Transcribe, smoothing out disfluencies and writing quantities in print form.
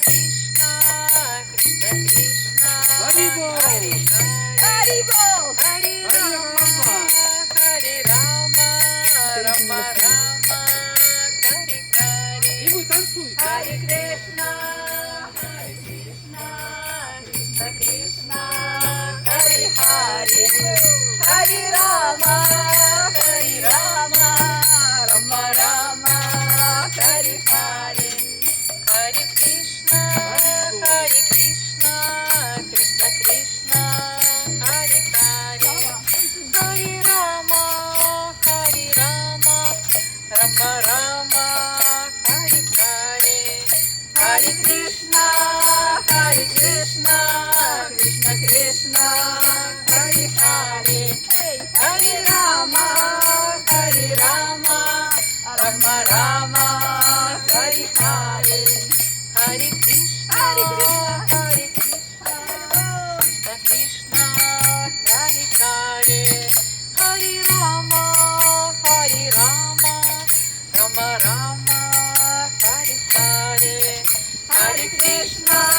Krishna, Krishna Krishna, Hari Bol. Hari हरी बोल Hari Rama, Hari Rama, Rama Rama, Hari Hari. 이모 단수. Hare Krishna, Krishna Krishna, Hare Hare, Hare Rama, Hare Rama, Rama Rama, Hare Hare, Hare Krishna, Krishna Krishna, Hare Hare, Hare Rama, Rama Rama, Hare Hare, Hare Krishna, Krishna Krishna, Hare Hare, Hare Rama, Rama Rama, Hare Hare, Hare Krishna, Krishna Hare Hare, Hare Rama, Rama Rama, Hare Hare, Hare Krishna.